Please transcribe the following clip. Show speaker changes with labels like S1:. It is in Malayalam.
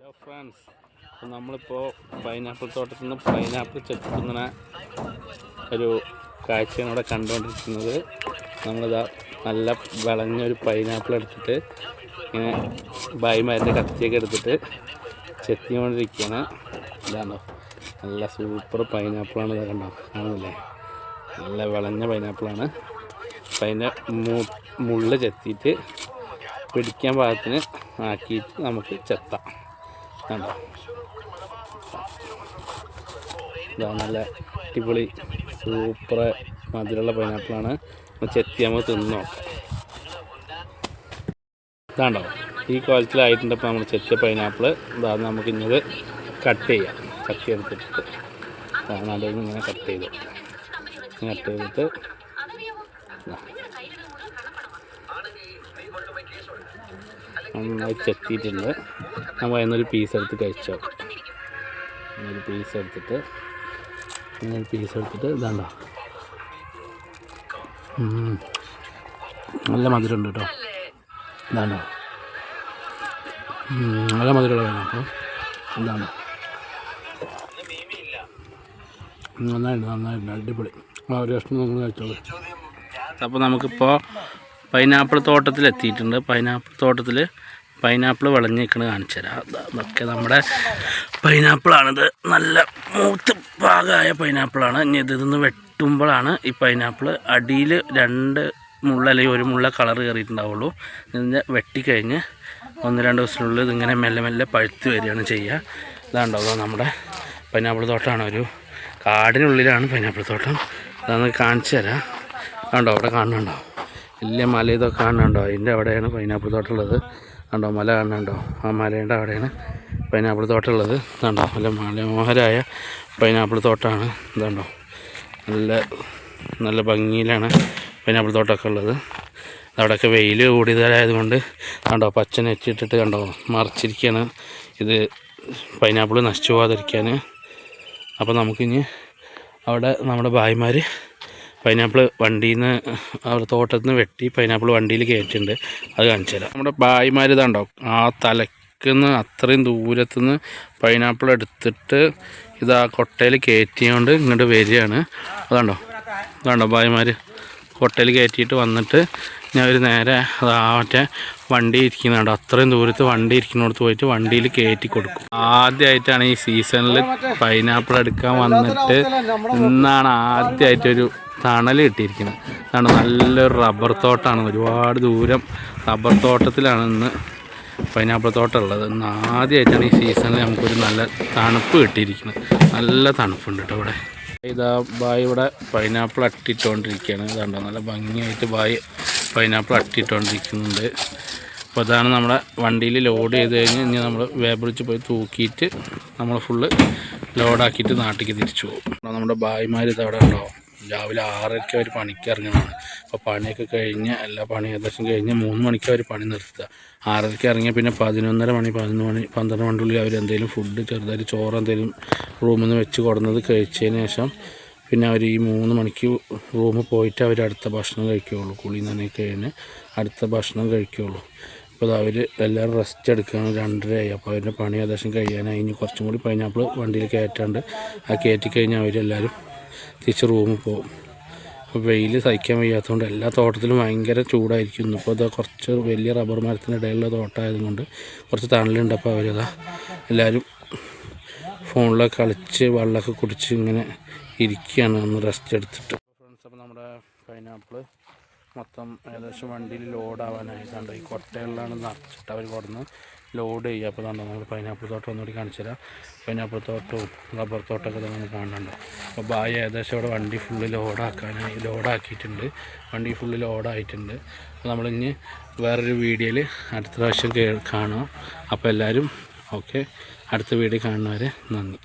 S1: ഹലോ ഫ്രണ്ട്സ്, നമ്മളിപ്പോൾ പൈനാപ്പിൾ തോട്ടത്തിൽ നിന്ന് പൈനാപ്പിൾ ചെത്തുന്ന ഒരു കാഴ്ചയാണ് ഇവിടെ കണ്ടുകൊണ്ടിരിക്കുന്നത്. നമ്മളിതാ നല്ല വിളഞ്ഞൊരു പൈനാപ്പിൾ എടുത്തിട്ട് ഇങ്ങനെ ഭായിമാരുടെ കത്തിയൊക്കെ എടുത്തിട്ട് ചെത്തിക്കൊണ്ടിരിക്കുകയാണ്. ഇതാണോ നല്ല സൂപ്പർ പൈനാപ്പിളാണ്. ഇതൊക്കെ കണ്ടോ, കാണുന്നില്ലേ? നല്ല വിളഞ്ഞ പൈനാപ്പിളാണ്. അപ്പം അതിൻ്റെ മുള്ള് ചെത്തിയിട്ട് പിടിക്കാൻ പാകത്തിന് ആക്കിയിട്ട് നമുക്ക് ചെത്താം. കണ്ടോ, ഇതാ നല്ല അടിപൊളി സൂപ്പർ മധുരമുള്ള പൈനാപ്പിളാണ്. ചെത്തി നമുക്ക് തിന്ന് നോക്കാം. ഇതാണ്ടോ, ഈ കോലത്തിലായിട്ടുണ്ട്. ഇപ്പോൾ നമ്മൾ ചെത്തിയ പൈനാപ്പിൾ ഇതാ നമുക്ക് ഇന്നത് കട്ട് ചെയ്യാം. കത്തി എടുത്തിട്ട് നടുവിൽ ഇങ്ങനെ കട്ട് ചെയ്തിട്ട് നന്നായി ചെത്തിയിട്ടുണ്ട്. നമ്മൾ അതിനൊരു പീസ് എടുത്ത് കഴിച്ചോ. ഒരു പീസ് എടുത്തിട്ട് ഇതാണ്ടോ, നല്ല മധുരമുണ്ട് കേട്ടോ. ഇതാണ്ടോ, നല്ല മധുരമുള്ള വേണം. അപ്പോൾ ഇതാണ്ടോ, നന്നായിട്ടുണ്ട് അടിപൊളി. ഒരു കഷ്ണം നിങ്ങൾ കഴിച്ചോളൂ. അപ്പോൾ നമുക്കിപ്പോൾ പൈനാപ്പിൾ തോട്ടത്തിലെത്തിയിട്ടുണ്ട്. പൈനാപ്പിൾ തോട്ടത്തിൽ പൈനാപ്പിൾ വിളഞ്ഞിരിക്കുന്നത് കാണിച്ചു തരാം. അതൊക്കെ നമ്മുടെ പൈനാപ്പിളാണിത്. നല്ല മൂത്ത് പാകമായ പൈനാപ്പിളാണ്. ഇനി ഇതിന്ന് വെട്ടുമ്പോഴാണ് ഈ പൈനാപ്പിൾ അടിയിൽ 2 മുള്ള അല്ലെങ്കിൽ 1 മുള്ള കളർ കയറിയിട്ടുണ്ടാവുള്ളൂ. ഇതിൻ്റെ വെട്ടിക്കഴിഞ്ഞ് 1-2 ദിവസത്തിനുള്ളിൽ ഇതിങ്ങനെ മെല്ലെ മെല്ലെ പഴുത്ത് വരികയാണ് ചെയ്യുക. ഇതാണ്ടാവുക നമ്മുടെ പൈനാപ്പിൾ തോട്ടമാണ്. ഒരു കാടിനുള്ളിലാണ് പൈനാപ്പിൾ തോട്ടം. അതൊന്ന് കാണിച്ചു തരാം. കണ്ടോ, അവിടെ കാണുന്നുണ്ടോ? വലിയ മല ഇതൊക്കെ കാണുന്നുണ്ടോ? അതിൻ്റെ അവിടെയാണ് പൈനാപ്പിൾ തോട്ടം ഉള്ളത്. കണ്ടോ, മല കാണുന്നുണ്ടോ? ആ മലേൻ്റെ അവിടെയാണ് പൈനാപ്പിൾ തോട്ടം ഉള്ളത്. കണ്ടോ, നല്ല മനോഹരമായ പൈനാപ്പിൾ തോട്ടമാണ്. ഇതുണ്ടോ, നല്ല ഭംഗിയിലാണ് പൈനാപ്പിൾ തോട്ടമൊക്കെ ഉള്ളത്. അവിടെയൊക്കെ വെയിൽ കൂടുതലായതുകൊണ്ട് കണ്ടോ, പച്ച നെറ്റിട്ടിട്ട് കണ്ടോ മറിച്ചിരിക്കുകയാണ്. ഇത് പൈനാപ്പിൾ നശിച്ചു പോകാതിരിക്കാൻ. അപ്പോൾ നമുക്കിനി അവിടെ നമ്മുടെ ഭായിമാർ പൈനാപ്പിൾ വണ്ടിയിൽ നിന്ന് അവരുടെ തോട്ടത്തിൽ നിന്ന് വെട്ടി പൈനാപ്പിൾ വണ്ടിയിൽ കയറ്റിയിട്ടുണ്ട്. അത് കാണിച്ചു തരാം. നമ്മുടെ ഭായിമാർ ഇതാണ്ടോ, ആ തലക്കുന്ന് അത്രയും ദൂരത്തുനിന്ന് പൈനാപ്പിൾ എടുത്തിട്ട് ഇതാ കൊട്ടയിൽ കയറ്റിക്കൊണ്ട് ഇങ്ങോട്ട് വരികയാണ്. അതാണ്ടോ ഭായിമാർ കൊട്ടയിൽ കയറ്റിയിട്ട് വന്നിട്ട് ഞാൻ ഒരു നേരെ മറ്റേ വണ്ടി ഇരിക്കുന്നുണ്ടോ, അത്രയും ദൂരത്ത് വണ്ടി ഇരിക്കുന്നിടത്ത് പോയിട്ട് വണ്ടിയിൽ കയറ്റി കൊടുക്കും. ആദ്യമായിട്ടാണ് ഈ സീസണിൽ പൈനാപ്പിൾ എടുക്കാൻ വന്നിട്ട് ഇന്നാണ് ആദ്യമായിട്ടൊരു തണൽ കിട്ടിയിരിക്കുന്നത്. അതാണ് നല്ലൊരു റബ്ബർ തോട്ടമാണ്. ഒരുപാട് ദൂരം റബ്ബർ തോട്ടത്തിലാണ് ഇന്ന് പൈനാപ്പിൾ തോട്ടം ഉള്ളത്. ഇന്ന് ആദ്യമായിട്ടാണ് ഈ സീസണിൽ നമുക്കൊരു നല്ല തണുപ്പ് കിട്ടിയിരിക്കുന്നത്. നല്ല തണുപ്പുണ്ട് കേട്ടോ ഇവിടെ. ഇതാ ബായ് ഇവിടെ പൈനാപ്പിൾ അട്ടിട്ടുകൊണ്ടിരിക്കുകയാണ്. ഇതാണ്ടോ, നല്ല ഭംഗിയായിട്ട് ബായ് പൈനാപ്പിൾ അട്ടിട്ടുകൊണ്ടിരിക്കുന്നുണ്ട്. അപ്പോൾ അതാണ് നമ്മുടെ വണ്ടിയിൽ ലോഡ് ചെയ്ത് കഴിഞ്ഞ് ഇനി നമ്മൾ വേബറിച്ച് പോയി തൂക്കിയിട്ട് നമ്മൾ ഫുള്ള് ലോഡാക്കിയിട്ട് നാട്ടിലേക്ക് തിരിച്ചു പോകും. നമ്മുടെ ഭായിമാർ ഇതവിടെ ഉണ്ടാവും. രാവിലെ 6:00-ക്ക് അവർ പണിക്ക് ഇറങ്ങുന്നതാണ്. അപ്പോൾ പണിയൊക്കെ കഴിഞ്ഞ് എല്ലാ പണി ഏകദേശം കഴിഞ്ഞ് 3 മണിക്ക് അവർ പണി നിർത്തുക. 6:30-ക്ക് ഇറങ്ങിയാൽ പിന്നെ 11:30 മണി 12 മണിക്കുള്ളിൽ അവർ എന്തെങ്കിലും ഫുഡ് ചെറുതായിട്ട് ചോറ് എന്തെങ്കിലും റൂമിൽ നിന്ന് വെച്ച് കൊടുക്കുന്നത് കഴിച്ചതിന് ശേഷം പിന്നെ അവർ ഈ 3 മണിക്ക് റൂമിൽ പോയിട്ട് അവർ അടുത്ത ഭക്ഷണം കഴിക്കുകയുള്ളൂ. കുളി നനയൊക്കെ കഴിഞ്ഞ് അടുത്ത ഭക്ഷണം കഴിക്കുകയുള്ളൂ. അപ്പോൾ അവർ എല്ലാവരും റെസ്റ്റ് എടുക്കുകയാണ്. 2:30 അപ്പോൾ അവരുടെ പണി ഏകദേശം കഴിയാനായി. ഇനി കുറച്ചും കൂടി പൈനാപ്പിൾ വണ്ടിയിൽ കയറ്റാണ്ട് ആ കയറ്റി കഴിഞ്ഞാൽ അവരെല്ലാവരും തിരിച്ച് റൂമിൽ പോകും. അപ്പോൾ വെയിൽ സഹിക്കാൻ വയ്യാത്തതുകൊണ്ട് എല്ലാ തോട്ടത്തിലും ഭയങ്കര ചൂടായിരിക്കും. ഇപ്പോൾ അത് കുറച്ച് വലിയ റബ്ബർ മരത്തിനിടയിലുള്ള തോട്ടമായതുകൊണ്ട് കുറച്ച് തണലുണ്ട്. അപ്പോൾ അവരതാ എല്ലാവരും ഫോണിലൊക്കെ കളിച്ച് വെള്ളമൊക്കെ കുടിച്ച് ഇങ്ങനെ ഇരിക്കുകയാണ് ഒന്ന് റെസ്റ്റ് എടുത്തിട്ട്. ഫ്രണ്ട്സ്, അപ്പോൾ നമ്മുടെ പൈനാപ്പിൾ മൊത്തം ഏകദേശം വണ്ടിയിൽ ലോഡാവാനായതുകൊണ്ട് ഈ കൊട്ടകളിലാണ് നിറച്ചിട്ട് അവർ കൊടുന്ന് ലോഡ് ചെയ്യുക. അപ്പോൾ തന്നെ നമ്മൾ പൈനാപ്പിൾ തോട്ടം ഒന്നുകൂടി കാണിച്ചു തരാം. പൈനാപ്പിൾ തോട്ടവും റബ്ബർ തോട്ടമൊക്കെ തന്നെ കാണുന്നുണ്ട്. അപ്പോൾ ബായ് ഏകദേശം ഇവിടെ വണ്ടി ഫുള്ള് ലോഡാക്കിയിട്ടുണ്ട്. വണ്ടി ഫുള്ള് ലോഡായിട്ടുണ്ട്. അപ്പോൾ നമ്മളിനി വേറൊരു വീഡിയോയിൽ അടുത്ത പ്രാവശ്യം കാണാം. അപ്പോൾ എല്ലാവരും ഓക്കെ, അടുത്ത വീഡിയോ കാണുന്നവരെ നന്ദി.